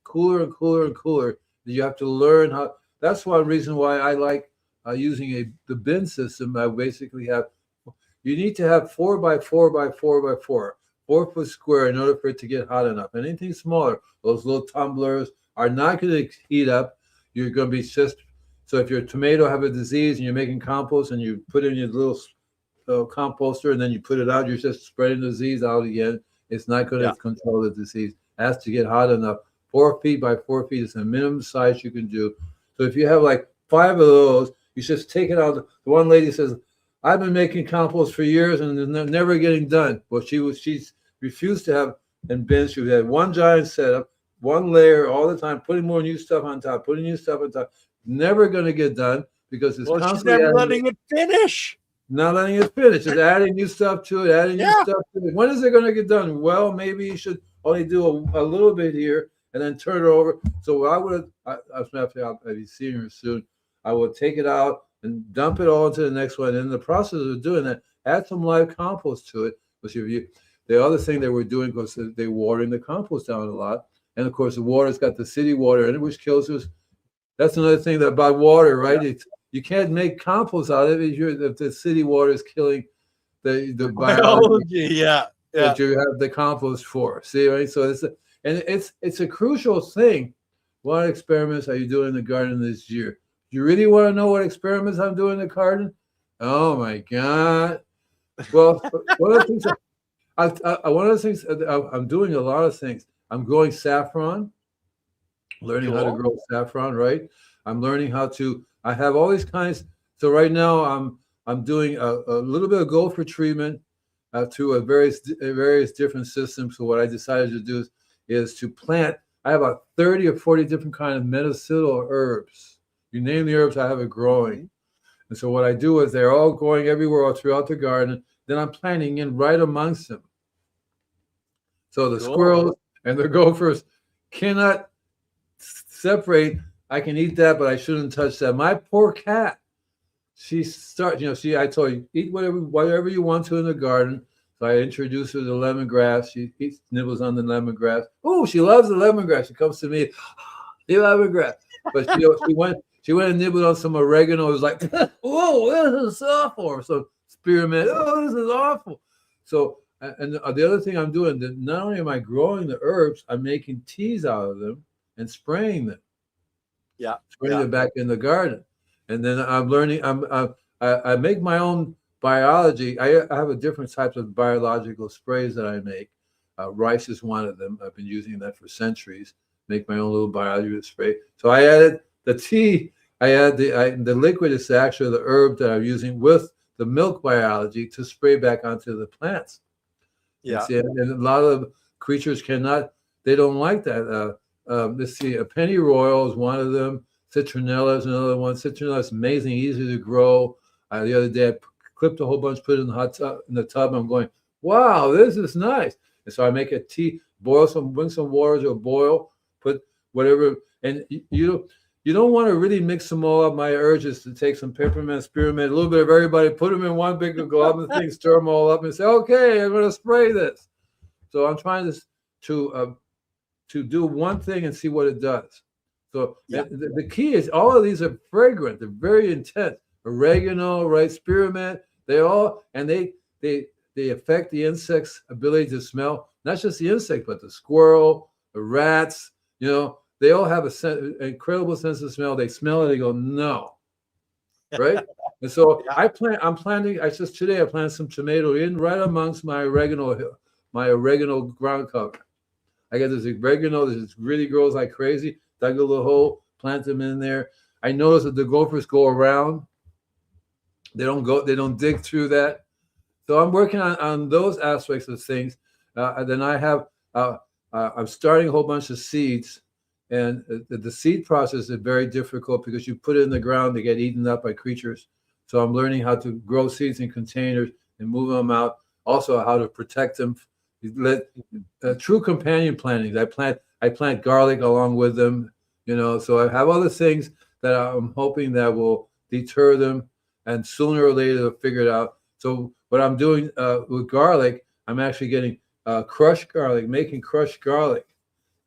cooler and cooler and cooler. You have to learn how. That's one reason why I like using the bin system. I basically have. You need to have 4 by 4 by 4 by 4 foot square in order for it to get hot enough. Anything smaller, those little tumblers are not going to heat up. You're going to be just. So if your tomato have a disease and you're making compost and you put in your little composter and then you put it out, you're just spreading the disease out again. It's not going to control the disease. It has to get hot enough. 4 feet by 4 feet is the minimum size you can do. So if you have like 5 of those, you just take it out. The one lady says, I've been making compost for years and they're never getting done. Well, she's refused to have in bins. She had one giant setup, one layer all the time, putting more new stuff on top, putting new stuff on top. Never going to get done because it's constantly she's never letting it finish. Not letting it finish. Just adding new stuff to it, adding new stuff to it. When is it going to get done? Well, maybe you should only do a little bit here and then turn it over. So I'll be seeing her soon. I will take it out and dump it all into the next one. And in the process of doing that, add some live compost to it. The other thing they were doing was they're watering the compost down a lot. And of course, the water's got the city water in it, which kills us. That's another thing about water, right? Yeah. You can't make compost out of it if the city water is killing the biology. That you have the compost for. See, right? So it's a crucial thing. What experiments are you doing in the garden this year? Do you really want to know what experiments I'm doing in the garden? Oh my God! Well, one of the things I'm doing a lot of things. I'm growing saffron, learning how to grow saffron. Right. I'm learning how to. I have all these kinds. So right now I'm doing a little bit of gopher treatment through various different systems. So what I decided to do is to plant. I have about 30 or 40 different kind of medicinal herbs. You name the herbs, I have it growing. Mhm. And so what I do is they're all growing everywhere all throughout the garden. Then I'm planting in right amongst them. So the Cool. squirrels and the gophers cannot separate. I can eat that, but I shouldn't touch that. My poor cat, I told you, eat whatever you want to in the garden. So I introduced her to lemongrass. She eats, nibbles on the lemongrass. Oh, she loves the lemongrass. She comes to me, the lemongrass. But she went and nibbled on some oregano. It was like, oh, this is awful. Or some spearmint. Oh, this is awful. So, and the other thing I'm doing, that not only am I growing the herbs, I'm making teas out of them and spraying them. Yeah. Spraying them back in the garden. And then I'm learning. I make my own biology. I have a different types of biological sprays that I make. Rice is one of them. I've been using that for centuries. Make my own little biology spray. So I added the tea. I add the liquid is actually the herb that I'm using with the milk biology to spray back onto the plants. Yeah. And a lot of creatures cannot. They don't like that. Let's see. A pennyroyal is one of them. Citronella is another one. Citronella is amazing, easy to grow. The other day, I clipped a whole bunch, put it in the tub. I'm going, wow, this is nice. And so I make a tea, bring some water to a boil, put whatever. And you don't want to really mix them all up. My urge is to take some peppermint, spearmint, a little bit of everybody, put them in one big glob and thing, stir them all up, and say, okay, I'm going to spray this. So I'm trying to do one thing and see what it does. So the key is all of these are fragrant. They're very intense. Oregano, right? Spearmint. They affect the insect's ability to smell. Not just the insect, but the squirrel, the rats. They all have an incredible sense of smell. They smell it. They go no, right? And so I'm planting. Today I planted some tomato in right amongst my oregano ground cover. I got this oregano that really grows like crazy. Dug a little hole, plant them in there. I noticed that the gophers go around. They don't dig through that. So I'm working on those aspects of things. And then I'm starting a whole bunch of seeds. And the seed process is very difficult because you put it in the ground, they get eaten up by creatures. So I'm learning how to grow seeds in containers and move them out. Also how to protect them. True companion planting. I plant garlic along with them, so I have other things that I'm hoping that will deter them, and sooner or later they'll figure it out. So what I'm doing with garlic, I'm actually getting crushed garlic, making crushed garlic,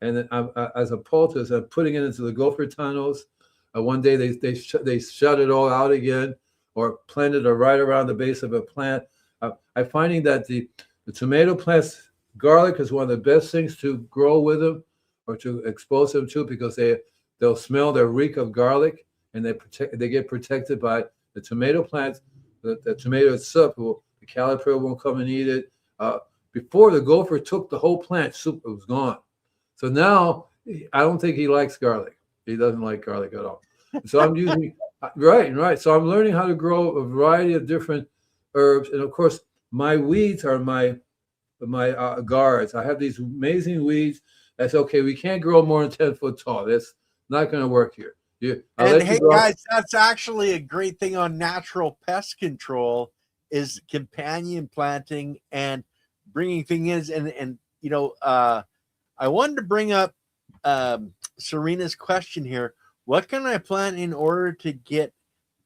and then as a poultice, I'm putting it into the gopher tunnels. One day they shut it all out again, or planted it right around the base of a plant. I'm finding that the tomato plants, garlic is one of the best things to grow with them or to expose them to, because they'll smell the reek of garlic, and they get protected by the tomato plants. The tomato itself, the caterpillar won't come and eat it. Before, the gopher took the whole plant, it was gone. So now I don't think he likes garlic. He doesn't like garlic at all. So I'm using right. So I'm learning how to grow a variety of different herbs, and of course my weeds are my guards. I have these amazing weeds. That's okay. We can't grow more than 10 foot tall. That's not going to work here. And hey, guys, that's actually a great thing on natural pest control is companion planting and bringing things in. And I wanted to bring up Serena's question here. What can I plant in order to get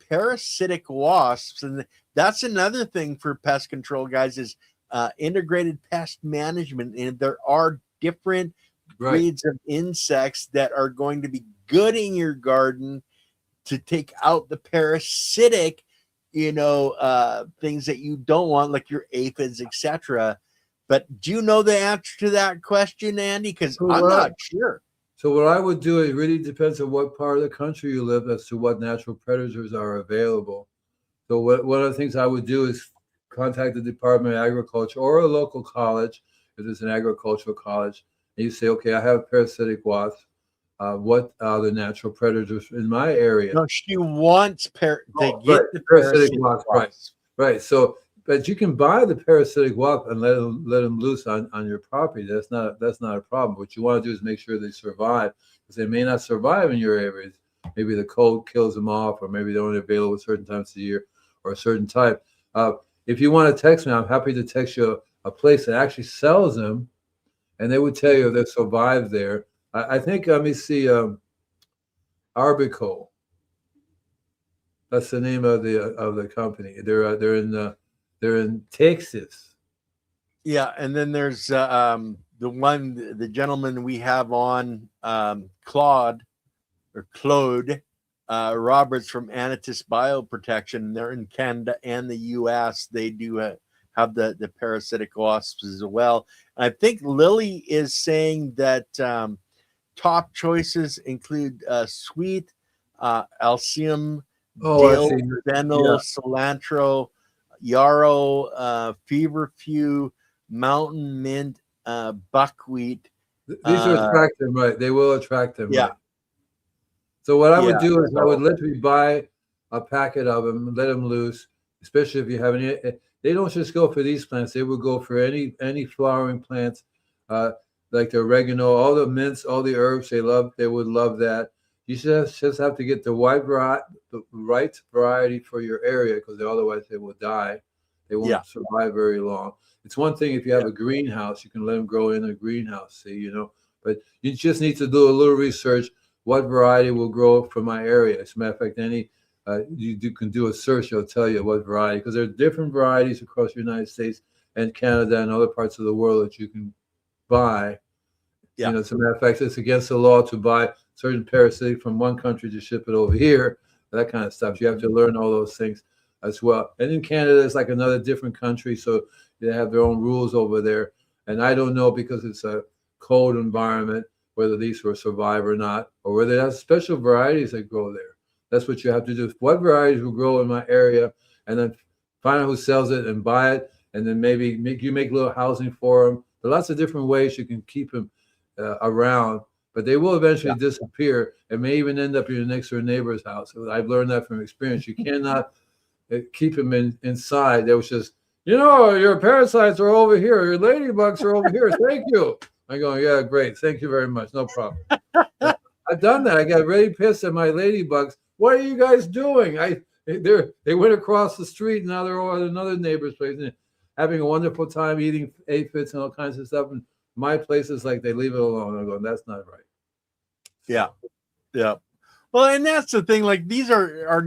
parasitic wasps? And that's another thing for pest control, guys, is integrated pest management. And there are different breeds of insects that are going to be good in your garden to take out the parasitic, things that you don't want, like your aphids, etc. But do you know the answer to that question, Andy? Because I'm not sure. So what I would do, it really depends on what part of the country you live as to what natural predators are available. So one of the things I would do is contact the Department of Agriculture or a local college, if there's an agricultural college, and you say, okay, I have parasitic wasps. what are the natural predators in my area. No, she wants to Oh, get right. the Parasitic parasitic wasp, right. wasps. Right. So, but you can buy the parasitic wasp and let them loose on your property. That's not a problem. What you want to do is make sure they survive, because they may not survive in your areas. Maybe the cold kills them off, or maybe they're only available at certain times of the year or a certain type. If you want to text me, I'm happy to text you a place that actually sells them, and they would tell you if they survive there. I think, let me see, Arbico. That's the name of the company. They're in Texas. Yeah, and then there's the gentleman we have on, Claude Roberts from Anitis Bioprotection. They're in Canada and the U.S. They do have the parasitic wasps as well. I think Lily is saying that top choices include sweet, Alcium, Oh, I dill, see. fennel, Yeah. cilantro, yarrow, feverfew, mountain mint, buckwheat. These will attract them, right? They will attract them, Yeah. right? So what I would Yeah. do is I would literally buy a packet of them, let them loose, especially if you have any. They don't just go for these plants; they would go for any flowering plants, uh, like the oregano, all the mints, all the herbs. They would love that. You just have to get the right variety for your area, because otherwise they will die. They won't survive very long. It's one thing if you have a greenhouse, you can let them grow in a greenhouse, but you just need to do a little research. What variety will grow from my area? As a matter of fact, you can do a search, it'll tell you what variety, because there are different varieties across the United States and Canada and other parts of the world that you can buy. Yeah. As a matter of fact, it's against the law to buy certain parasitic from one country to ship it over here, that kind of stuff. You have to learn all those things as well. And in Canada, it's like another different country, so they have their own rules over there. And I don't know, because it's a cold environment, whether these will survive or not, or whether they have special varieties that grow there. That's what you have to do. What varieties will grow in my area, and then find out who sells it and buy it, and then maybe make little housing for them. There are lots of different ways you can keep them around, but they will eventually disappear and may even end up in your next door neighbor's house. I've learned that from experience. You cannot keep them inside. There was just, your parasites are over here. Your ladybugs are over here. Thank you. I go, yeah, great. Thank you very much. No problem. I've done that. I got really pissed at my ladybugs. What are you guys doing? They went across the street, and now they're all at another neighbor's place and having a wonderful time eating aphids and all kinds of stuff. And my place is like, they leave it alone. I'm going, that's not right. Yeah. Yeah. Well, and that's the thing. Like, these are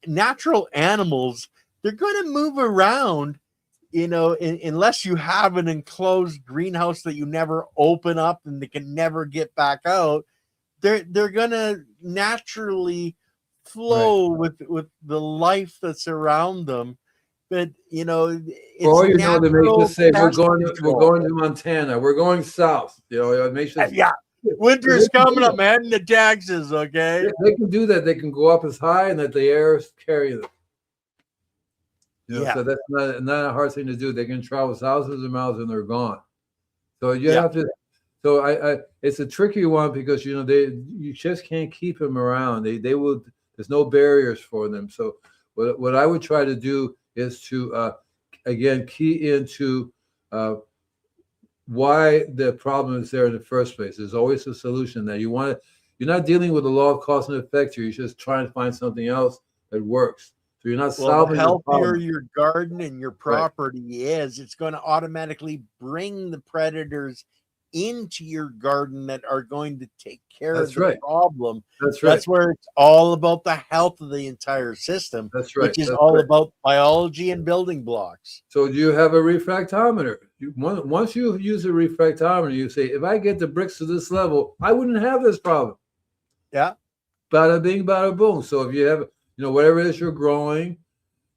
natural animals. They're going to move around, unless you have an enclosed greenhouse that you never open up and they can never get back out. They're going to naturally flow with the life that's around them. But it's For all you know, they may just say we're going to Montana. We're going south. It makes just, winter's coming up, man. In the Texas, okay. They can do that. They can go up as high and that the air carry them. So that's not a hard thing to do. They can travel thousands of miles and they're gone. So you have to. So it's a tricky one, because you just can't keep them around. They will. There's no barriers for them. So what I would try to do is to again key into why the problem is there in the first place. There's always a solution that you want. You're not dealing with the law of cause and effect here. You're just trying to find something else that works. So you're not solving the healthier the problem. your garden and your property is, it's going to automatically bring the predators into your garden that are going to take care of the problem. That's right. That's where it's all about the health of the entire system. That's right. Which is all about biology and building blocks. So do you have a refractometer? Once you use a refractometer, you say, if I get the bricks to this level, I wouldn't have this problem. Yeah. Bada bing, bada boom. So if you have, whatever it is you're growing,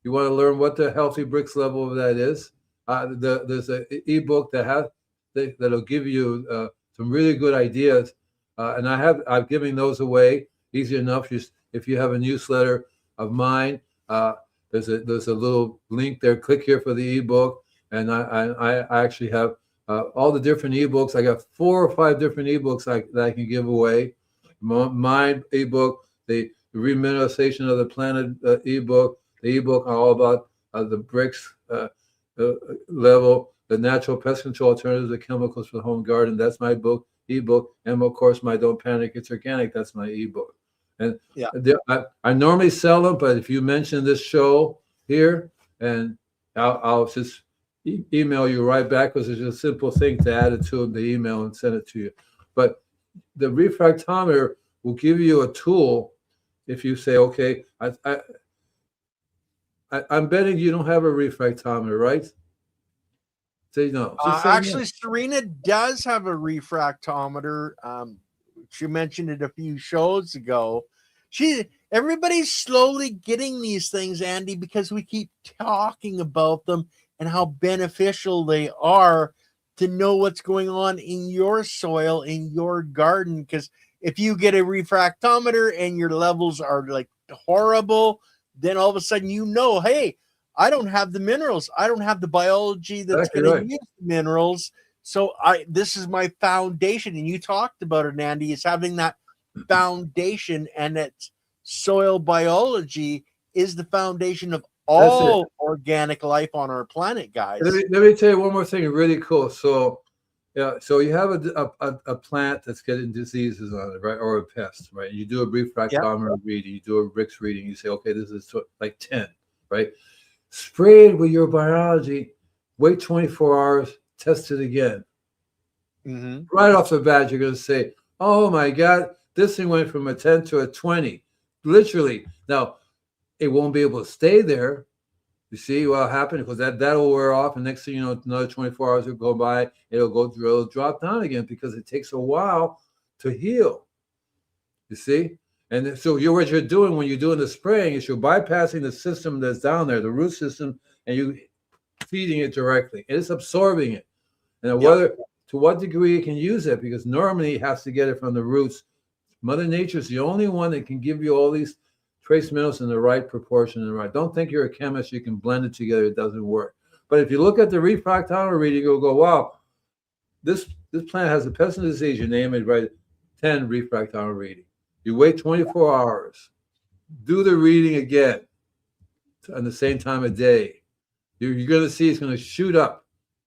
you want to learn what the healthy bricks level of that is. There's an ebook that'll give you some really good ideas, and I'm giving those away. Easy enough. Just if you have a newsletter of mine, there's a little link there. Click here for the ebook, and I actually have all the different ebooks. I got 4 or 5 different ebooks that I can give away. my ebook, the remineralization of the planet ebook, the ebook all about the bricks level, the natural pest control alternatives to chemicals for the home garden. That's my book, ebook, and of course my Don't Panic, It's Organic. That's my ebook. And Yeah. I normally sell them, but if you mention this show here, and I'll just email you right back, because it's just a simple thing to add it to the email and send it to you. But the refractometer will give you a tool if you say, okay, I'm betting you don't have a refractometer, right? Say no. Say Actually, no. Serena does have a refractometer. She mentioned it a few shows ago. Everybody's slowly getting these things, Andy, because we keep talking about them and how beneficial they are to know what's going on in your soil, in your garden. Because if you get a refractometer and your levels are like horrible, then all of a sudden hey, I don't have the minerals. I don't have the biology that's Exactly going right. to use the minerals. So this is my foundation. And you talked about it, Andy, is having that foundation, and it's soil biology is the foundation of That's it. all organic life on our planet, guys. Let me tell you one more thing, really cool. So, yeah, so you have a plant that's getting diseases on it, right, or a pest, right? You do a refractometer reading, you do a Brix reading, you say, okay, this is like 10, right? Spray it with your biology, wait 24 hours, test it again. Mm-hmm. Right off the bat, you're going to say, oh my God, this thing went from a 10 to a 20. Literally. Now, it won't be able to stay there. You see what happened? Because that'll wear off, and next thing you know, another 24 hours will go by, it'll drop down again, because it takes a while to heal. You see? And so what you're doing when you're doing the spraying is you're bypassing the system that's down there, the root system, and you feeding it directly. And it's absorbing it. And to what degree it can use it, because normally it has to get it from the roots. Mother Nature is the only one that can give you all these trace minerals in the right proportion and right. Don't think you're a chemist, you can blend it together, it doesn't work. But if you look at the refractometer reading, you'll go, wow, this plant has a pest and disease, you name it, right, 10 refractometer reading. You wait 24 hours, do the reading again on the same time of day. You're going to see it's going to shoot up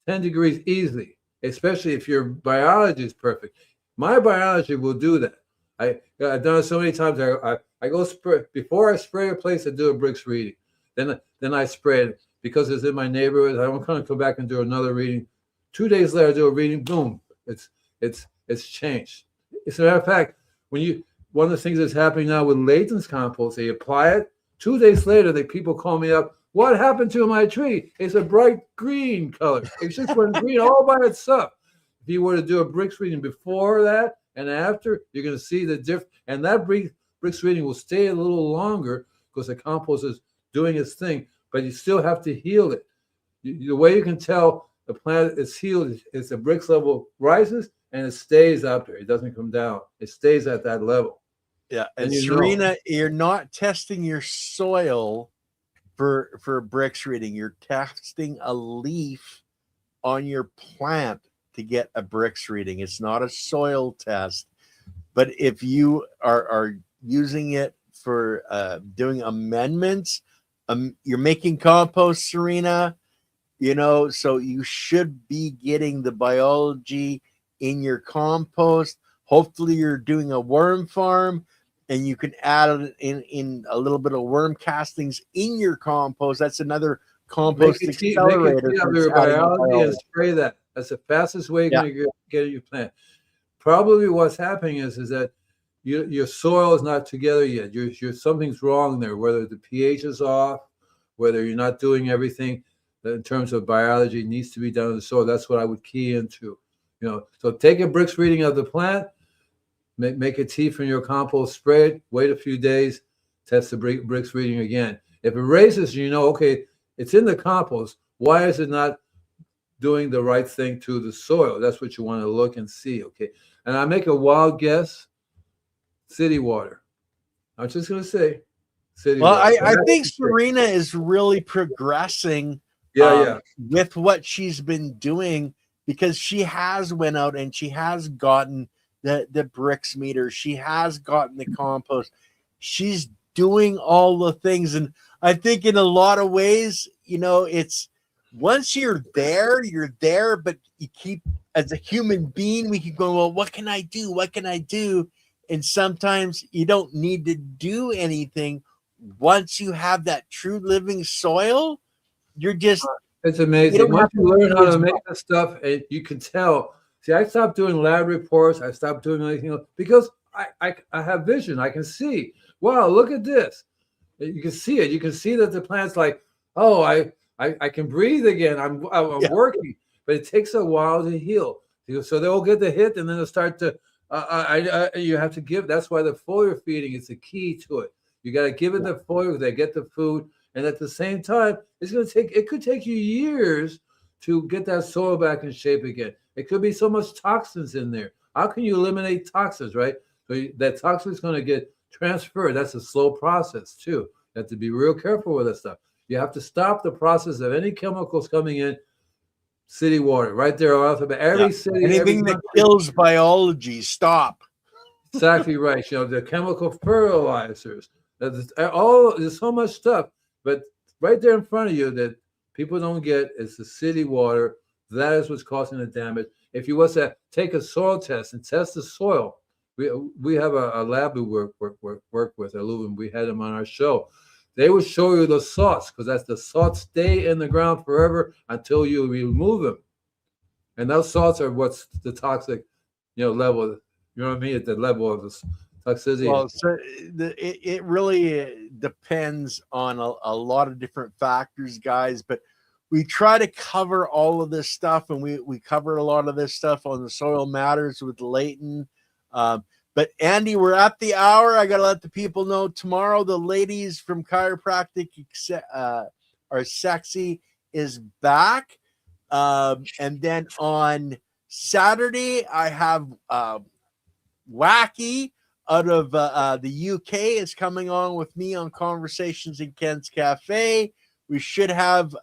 10 degrees easily, especially if your biology is perfect. My biology will do that. I've done it so many times. I go spray before I spray a place. I do a Brix reading, then I spray it because it's in my neighborhood. I'm going to come back and do another reading. 2 days later, I do a reading. Boom, it's changed. As a matter of fact, one of the things that's happening now with Layton's compost, they apply it. 2 days later, people call me up. What happened to my tree? It's a bright green color. It just went green all by itself. If you were to do a Brix reading before that and after, you're going to see the difference. And that Brix reading will stay a little longer because the compost is doing its thing, but you still have to heal it. The way you can tell the plant is healed is the Brix level rises and it stays up there. It doesn't come down. It stays at that level. Yeah. And Serena, you're not testing your soil for Brix reading. You're testing a leaf on your plant to get a Brix reading. It's not a soil test. But if you are using it for doing amendments, you're making compost, Serena, so you should be getting the biology in your compost. Hopefully you're doing a worm farm and you can add in a little bit of worm castings in your compost. That's another compost accelerator. Make it your biology and spray that. That's the fastest way you're going to get your plant. Probably what's happening is that your soil is not together yet. Something's wrong there, whether the pH is off, whether you're not doing everything that in terms of biology needs to be done in the soil. That's what I would key into. So take a Brix reading of the plant, make a tea from your compost, spray it, wait a few days, test the Brix reading again. If it raises, okay, it's in the compost. Why is it not doing the right thing to the soil? That's what you want to look and see, okay? And I make a wild guess, city water. I'm just going to say city water. I think Serena is really progressing with what she's been doing, because she has went out and she has gotten the bricks meter. She has gotten the compost. She's doing all the things. And I think in a lot of ways, it's once you're there, but you keep, as a human being, we keep going, well, what can I do? What can I do? And sometimes you don't need to do anything. Once you have that true living soil, you're just, it's amazing. Once you learn how to make the stuff, you can tell. See, I stopped doing lab reports. I stopped doing anything else because I have vision. I can see. Wow, look at this. You can see it. You can see that the plant's like, oh, I can breathe again. I'm working, but it takes a while to heal. So they'll get the hit, and then they'll start to. You have to give. That's why the foliar feeding is the key to it. You got to give it the foliar. They get the food, and at the same time, it could take you years to get that soil back in shape again. It could be so much toxins in there. How can you eliminate toxins, right? So that toxin is going to get transferred. That's a slow process too. You have to be real careful with that stuff. You have to stop the process of any chemicals coming in. City water, right there. Every city, anything that kills biology, stop. Exactly right. The chemical fertilizers. There's so much stuff, but right there in front of you that people don't get is the city water. That is what's causing the damage. If you was to take a soil test and test the soil, we have a lab we work with at Leuven. We had them on our show. They will show you the salts because that's the salts stay in the ground forever until you remove them. And those salts are what's the toxic, level. You know what I mean? At the level of the toxicity. Well, so it really depends on a lot of different factors, guys. But we try to cover all of this stuff, and we cover a lot of this stuff on the Soil Matters with Leighton. But Andy, we're at the hour. I got to let the people know tomorrow the ladies from Chiropractic Are Sexy is back. And then on Saturday, I have Wacky out of the UK is coming on with me on Conversations in Ken's Cafe. We should have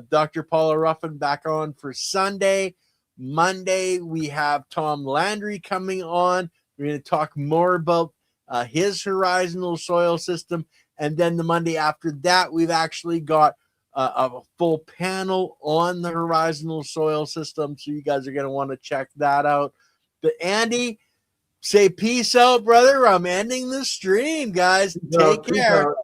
Dr. Paula Ruffin back on for Sunday. Monday, we have Tom Landry coming on. We're going to talk more about his horizontal soil system. And then the Monday after that, we've actually got a full panel on the horizontal soil system. So you guys are going to want to check that out. But Andy, say peace out, brother. I'm ending the stream, guys. Take care.